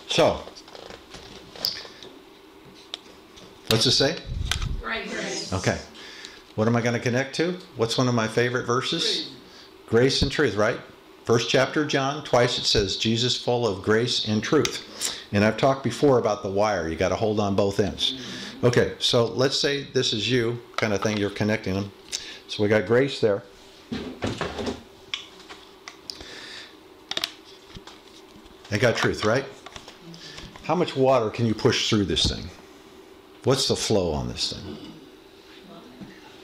So, what's it say? Grace. Okay. What am I going to connect to? What's one of my favorite verses? Grace and truth, right? First chapter of John, twice it says, Jesus full of grace and truth. And I've talked before about the wire. You got to hold on both ends. Okay, so let's say this is you, kind of thing, you're connecting them. So we got grace there. I got truth, right? How much water can you push through this thing? What's the flow on this thing?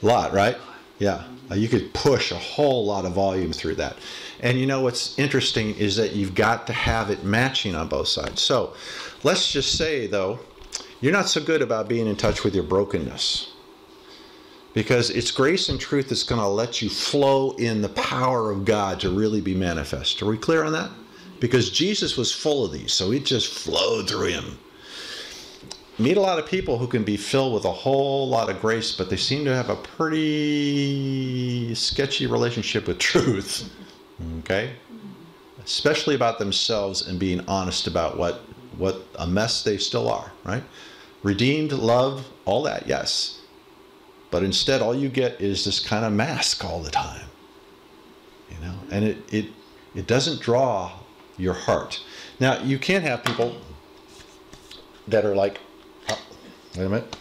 A lot, right? Yeah, you could push a whole lot of volume through that. And you know what's interesting is that you've got to have it matching on both sides. So let's just say, though, you're not so good about being in touch with your brokenness. Because it's grace and truth that's going to let you flow in the power of God to really be manifest. Are we clear on that? Because Jesus was full of these, so it just flowed through him. Meet a lot of people who can be filled with a whole lot of grace, but they seem to have a pretty sketchy relationship with truth. Okay? Especially about themselves and being honest about what a mess they still are, right? Redeemed, loved, all that, yes. But instead, all you get is this kind of mask all the time. You know? And it doesn't draw your heart. Now, you can't have people that are like, oh, wait a minute.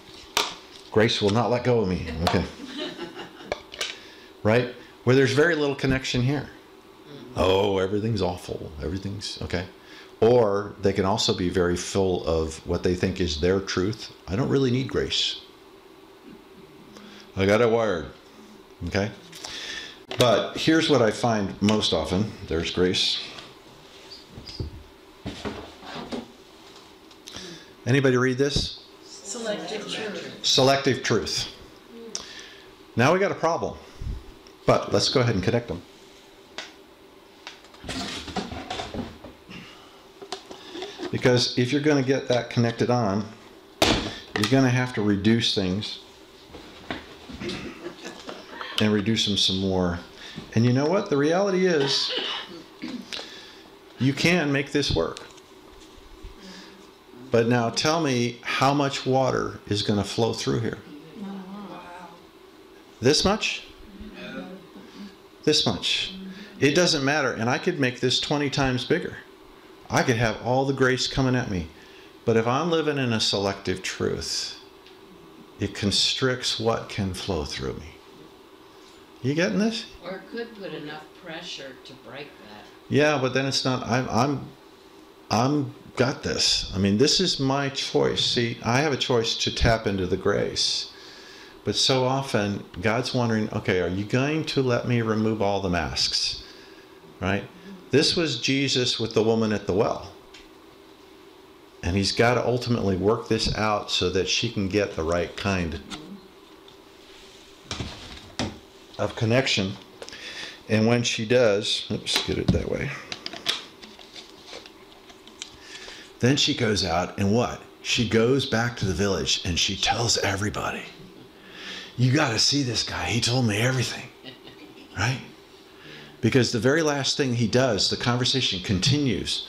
Grace will not let go of me. Okay. Right? Where there's very little connection here. Oh, everything's awful. Everything's okay. Or they can also be very full of what they think is their truth. I don't really need grace. I got it wired. Okay? But here's what I find most often. There's grace. Anybody read this? Selective truth. Selective truth. Now we got a problem. But let's go ahead and connect them. Because if you're going to get that connected on, you're going to have to reduce things and reduce them some more. And you know what? The reality is, you can make this work. But now tell me how much water is going to flow through here. This much? This much. It doesn't matter. And I could make this 20 times bigger. I could have all the grace coming at me. But if I'm living in a selective truth, it constricts what can flow through me. You getting this? Or it could put enough pressure to break that. Yeah, but then it's not. I'm got this. I mean, this is my choice. See, I have a choice to tap into the grace. But so often, God's wondering, okay, are you going to let me remove all the masks? Right? This was Jesus with the woman at the well. And he's got to ultimately work this out so that she can get the right kind of connection. And when she does, let's get it that way. Then she goes out and what? She goes back to the village and she tells everybody, you got to see this guy. He told me everything. Right? Because the very last thing he does, the conversation continues.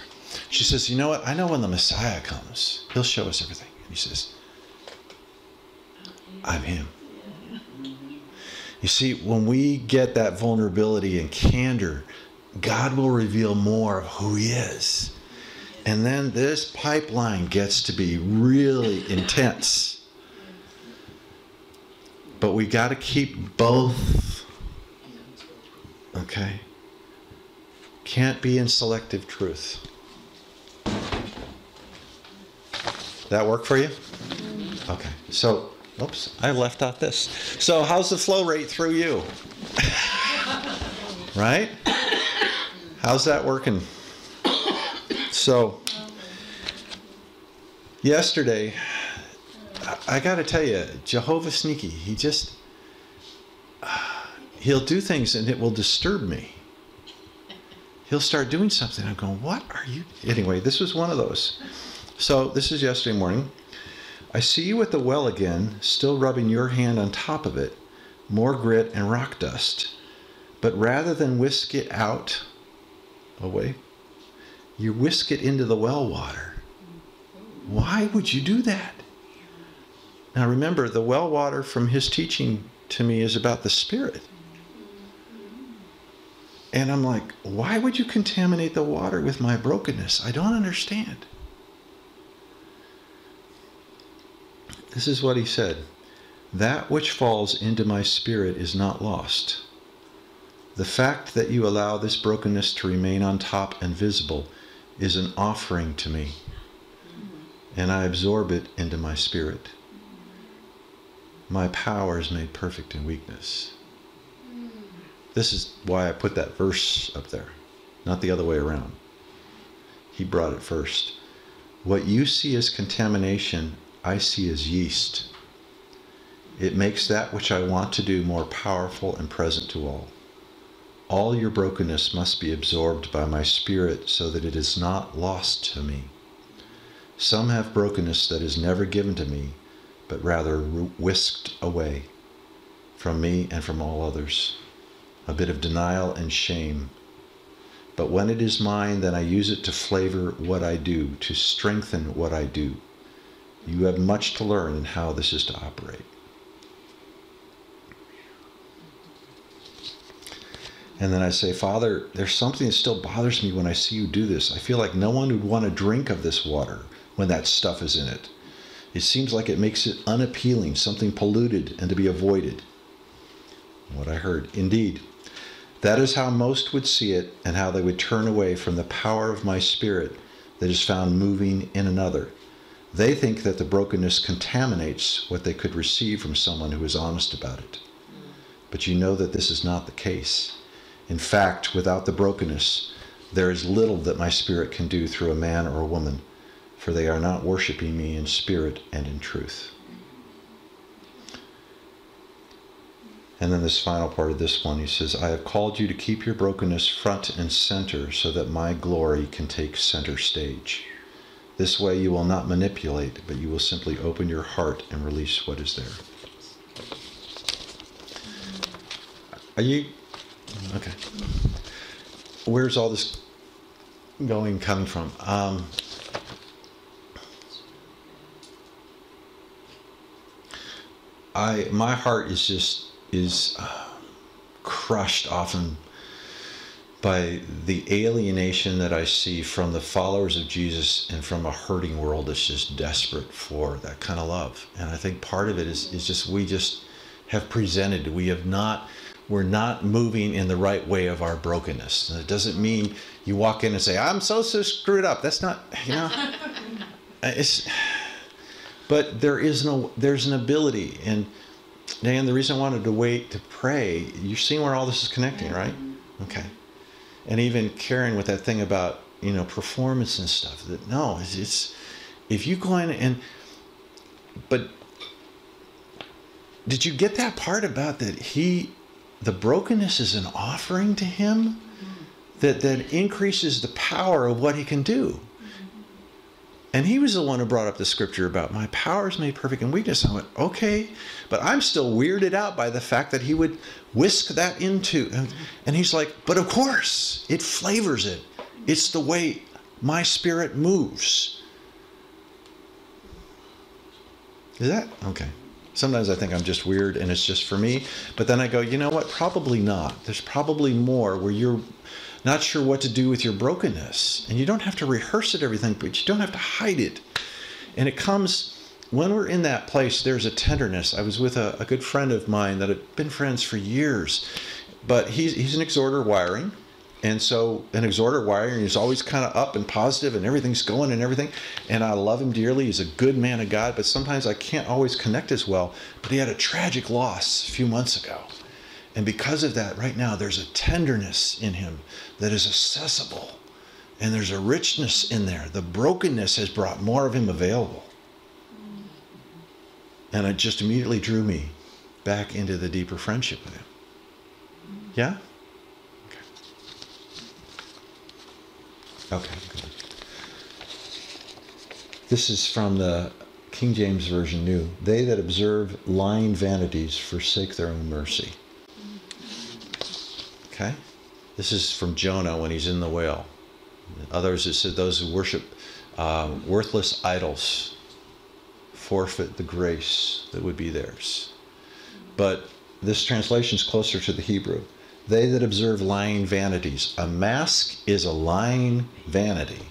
She says, you know what? I know when the Messiah comes, he'll show us everything. And he says, I'm him. You see, when we get that vulnerability and candor, God will reveal more of who he is. And then this pipeline gets to be really intense. But we got to keep both. Okay? Can't be in selective truth. That work for you? Okay. So, oops, I left out this. So, how's the flow rate through you? Right? How's that working? So, yesterday, I got to tell you, Jehovah Sneaky, he'll do things and it will disturb me. He'll start doing something. I'm going, what are you? Anyway, this was one of those. So this is yesterday morning. I see you at the well again, still rubbing your hand on top of it, more grit and rock dust. But rather than whisk it out, away, you whisk it into the well water. Why would you do that? Now remember, the well water from his teaching to me is about the Spirit. And I'm like, why would you contaminate the water with my brokenness? I don't understand. This is what he said. That which falls into my spirit is not lost. The fact that you allow this brokenness to remain on top and visible is an offering to me. And I absorb it into my spirit. My power is made perfect in weakness. This is why I put that verse up there, not the other way around. He brought it first. What you see as contamination, I see as yeast. It makes that which I want to do more powerful and present to all. All your brokenness must be absorbed by my Spirit so that it is not lost to me. Some have brokenness that is never given to me, but rather whisked away from me and from all others. A bit of denial and shame. But when it is mine, then I use it to flavor what I do, to strengthen what I do. You have much to learn in how this is to operate. And then I say, Father, there's something that still bothers me when I see you do this. I feel like no one would want to drink of this water when that stuff is in it. It seems like it makes it unappealing, something polluted and to be avoided. What I heard. Indeed, that is how most would see it and how they would turn away from the power of my Spirit that is found moving in another. They think that the brokenness contaminates what they could receive from someone who is honest about it. But you know that this is not the case. In fact, without the brokenness, there is little that my Spirit can do through a man or a woman, for they are not worshiping me in spirit and in truth. And then this final part of this one, he says, I have called you to keep your brokenness front and center so that my glory can take center stage. This way you will not manipulate, but you will simply open your heart and release what is there. Are you... Okay. Where's all this coming from? My heart is crushed often by the alienation that I see from the followers of Jesus and from a hurting world that's just desperate for that kind of love. And I think part of it is just we just have presented. We're not moving in the right way of our brokenness. And it doesn't mean you walk in and say, I'm so screwed up. That's not, but there's an ability. And Dan, the reason I wanted to wait to pray, you're seeing where all this is connecting, right? Okay. And even Karen with that thing about, performance and stuff, that no, it's if you go in but did you get that part about that the brokenness is an offering to him that increases the power of what he can do. And he was the one who brought up the scripture about my power is made perfect in weakness. I went, okay, but I'm still weirded out by the fact that he would whisk that into, and he's like, but of course, it flavors it. It's the way my Spirit moves. Is that? Okay. Sometimes I think I'm just weird and it's just for me. But then I go, you know what? Probably not. There's probably more where you're not sure what to do with your brokenness. And you don't have to rehearse it, everything, but you don't have to hide it. And it comes, when we're in that place, there's a tenderness. I was with a good friend of mine that had been friends for years. But he's an exhorter wiring. And so an exhorter wiring is always kind of up and positive and everything's going and everything. And I love him dearly. He's a good man of God, but sometimes I can't always connect as well. But he had a tragic loss a few months ago. And because of that, right now, there's a tenderness in him that is accessible. And there's a richness in there. The brokenness has brought more of him available. And it just immediately drew me back into the deeper friendship with him. Yeah? Okay, good. This is from the King James Version New. They that observe lying vanities forsake their own mercy. Okay? This is from Jonah when he's in the whale. Others, it said those who worship worthless idols forfeit the grace that would be theirs. But this translation is closer to the Hebrew. They that observe lying vanities. A mask is a lying vanity.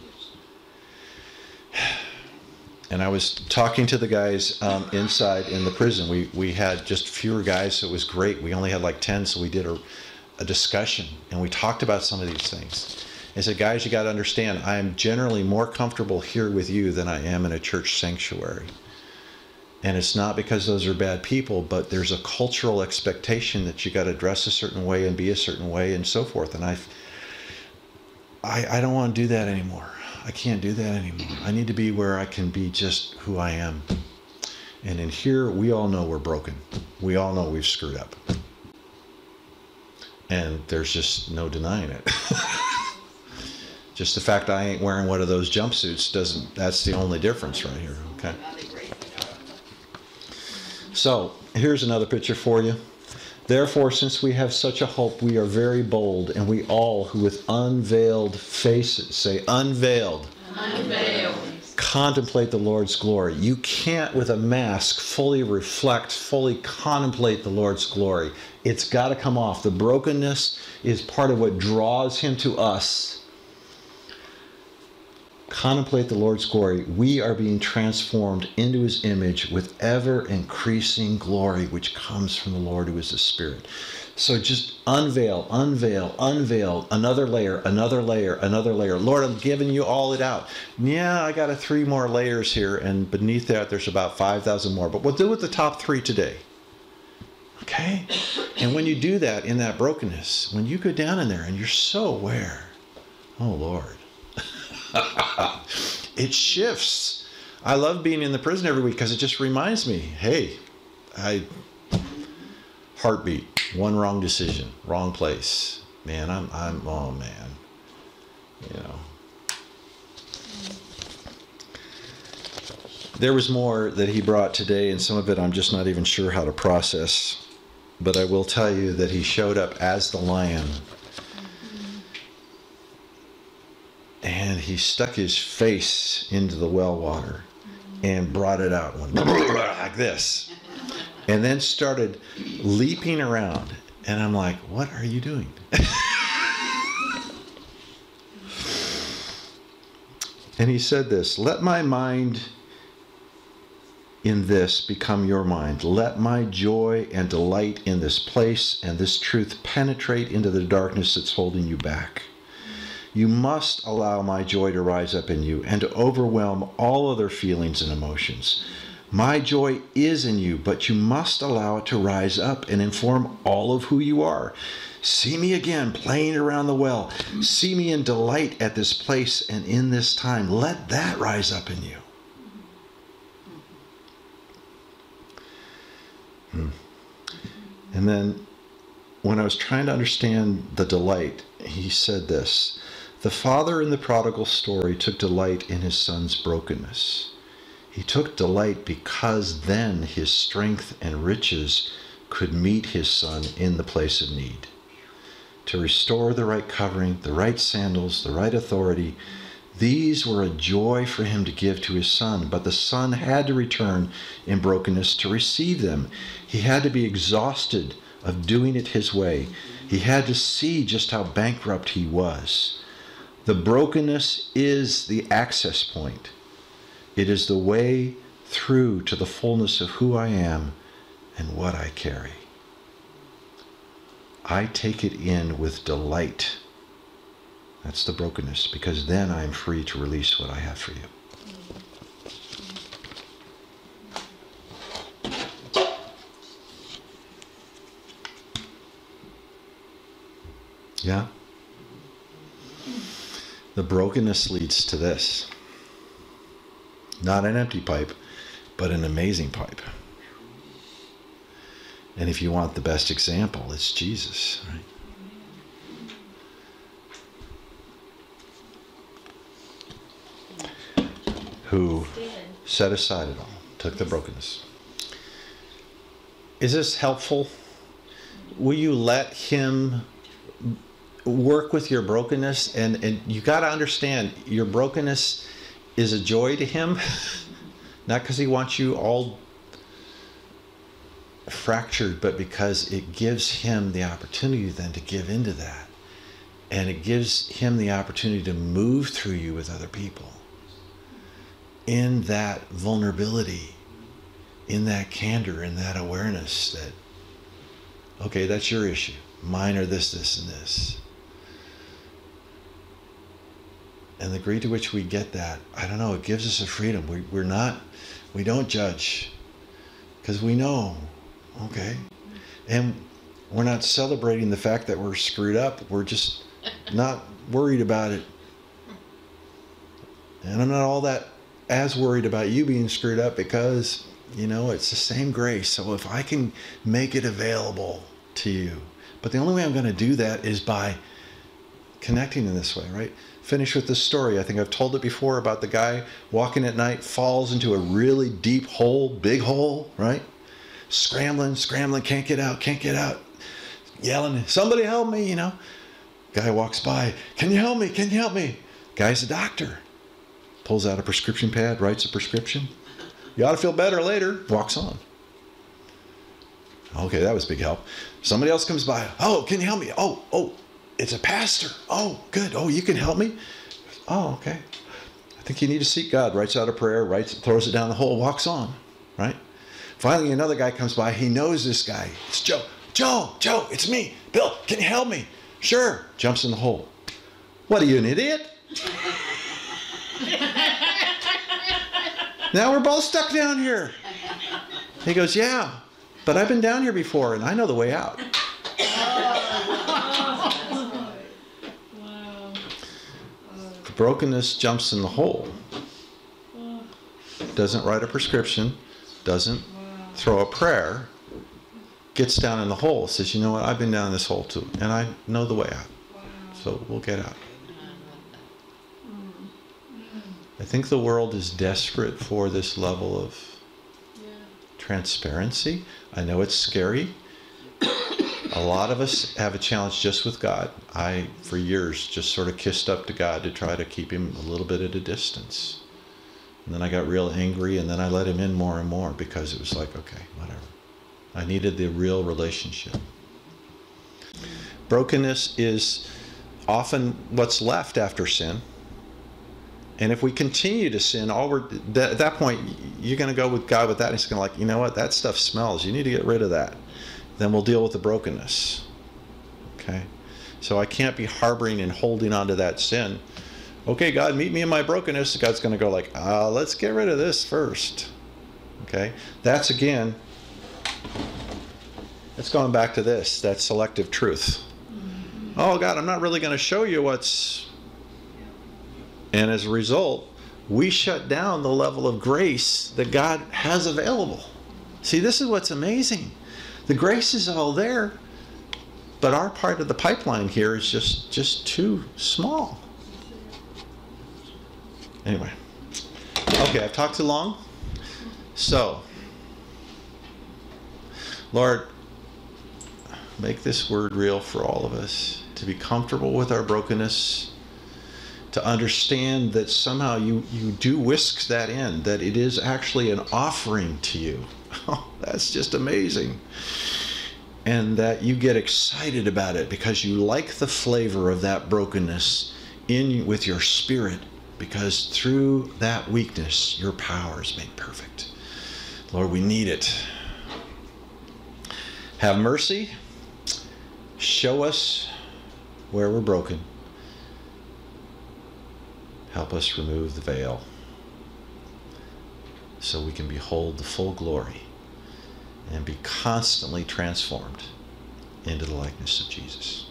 And I was talking to the guys inside in the prison. We had just fewer guys, so it was great. We only had like 10, so we did a discussion. And we talked about some of these things. I said, guys, you got to understand, I am generally more comfortable here with you than I am in a church sanctuary. And it's not because those are bad people, but there's a cultural expectation that you got to dress a certain way and be a certain way and so forth. And I don't want to do that anymore. I can't do that anymore. I need to be where I can be just who I am. And in here, we all know we're broken. We all know we've screwed up. And there's just no denying it. Just the fact I ain't wearing one of those jumpsuits that's the only difference right here, okay? So, here's another picture for you. Therefore, since we have such a hope, we are very bold, and we all who with unveiled faces, say unveiled, contemplate the Lord's glory. You can't, with a mask, fully reflect, fully contemplate the Lord's glory. It's got to come off. The brokenness is part of what draws him to us. Contemplate the Lord's glory. We are being transformed into his image with ever increasing glory, which comes from the Lord who is the Spirit. So just unveil, unveil, unveil, another layer, another layer, another layer. Lord, I'm giving you all it out. Yeah, I got 3 more layers here, and beneath that there's about 5,000 more. But we'll do with the top 3 today. Okay? And when you do that in that brokenness, when you go down in there and you're so aware, oh Lord, it shifts. I love being in the prison every week because it just reminds me, hey, heartbeat, one wrong decision, wrong place. Man, oh man, you know. There was more that he brought today, and some of it I'm just not even sure how to process. But I will tell you that he showed up as the lion. And he stuck his face into the well water and brought it out like this. And then started leaping around. And I'm like, what are you doing? And he said this, let my mind in this become your mind. Let my joy and delight in this place and this truth penetrate into the darkness that's holding you back. You must allow my joy to rise up in you and to overwhelm all other feelings and emotions. My joy is in you, but you must allow it to rise up and inform all of who you are. See me again playing around the well. See me in delight at this place and in this time. Let that rise up in you. And then when I was trying to understand the delight, he said this. The father in the prodigal story took delight in his son's brokenness. He took delight because then his strength and riches could meet his son in the place of need. To restore the right covering, the right sandals, the right authority, these were a joy for him to give to his son, but the son had to return in brokenness to receive them. He had to be exhausted of doing it his way. He had to see just how bankrupt he was. The brokenness is the access point. It is the way through to the fullness of who I am and what I carry. I take it in with delight. That's the brokenness, because then I am free to release what I have for you. Yeah? The brokenness leads to this. Not an empty pipe, but an amazing pipe. And if you want the best example, it's Jesus, right? Who set aside it all, took the brokenness. Is this helpful? Will you let him work with your brokenness? And you got to understand, your brokenness is a joy to him, not because he wants you all fractured, but because it gives him the opportunity then to give into that. And it gives him the opportunity to move through you with other people. In that vulnerability, in that candor, in that awareness that, okay, that's your issue. Mine are this, this, and this. And the degree to which we get that, I don't know, it gives us a freedom. We don't judge. because we know, okay? And we're not celebrating the fact that we're screwed up. We're just not worried about it. And I'm not all that as worried about you being screwed up because, it's the same grace. So if I can make it available to you. But the only way I'm going to do that is by connecting in this way, right? Finish with this story. I think I've told it before about the guy walking at night, falls into a really deep hole, big hole, right? Scrambling, can't get out. Yelling, somebody help me, Guy walks by, can you help me? Guy's a doctor. Pulls out a prescription pad, writes a prescription. You ought to feel better later. Walks on. Okay, that was big help. Somebody else comes by. Oh, can you help me? Oh, it's a pastor. Oh, good. Oh, you can help me? Oh, okay. I think you need to seek God. Writes out a prayer, throws it down the hole, walks on, right? Finally, another guy comes by. He knows this guy. It's Joe. Joe, it's me. Bill, can you help me? Sure. Jumps in the hole. What are you, an idiot? Now we're both stuck down here. He goes, yeah, but I've been down here before and I know the way out. The brokenness jumps in the hole. Doesn't write a prescription. Doesn't throw a prayer. Gets down in the hole. Says, you know what? I've been down this hole too. And I know the way out. So we'll get out. I think the world is desperate for this level of transparency. I know it's scary. A lot of us have a challenge just with God. I, for years, just sort of kissed up to God to try to keep him a little bit at a distance. And then I got real angry, and then I let him in more and more because it was like, okay, whatever. I needed the real relationship. Brokenness is often what's left after sin. And if we continue to sin, at that point, you're going to go with God with that. And he's going to like, you know what? That stuff smells. You need to get rid of that. Then we'll deal with the brokenness. Okay? So I can't be harboring and holding on to that sin. Okay, God, meet me in my brokenness. God's going to go like, let's get rid of this first. Okay? That's, again, it's going back to this, that selective truth. Oh, God, I'm not really going to show you what's... And as a result, we shut down the level of grace that God has available. See, this is what's amazing. The grace is all there, but our part of the pipeline here is just too small. Anyway. Okay, I've talked too long. So, Lord, make this word real for all of us, to be comfortable with our brokenness, to understand that somehow you do whisk that in, that it is actually an offering to you. Oh, that's just amazing. And that you get excited about it because you like the flavor of that brokenness with your spirit, because through that weakness, your power is made perfect. Lord, we need it. Have mercy. Show us where we're broken. Help us remove the veil so we can behold the full glory and be constantly transformed into the likeness of Jesus.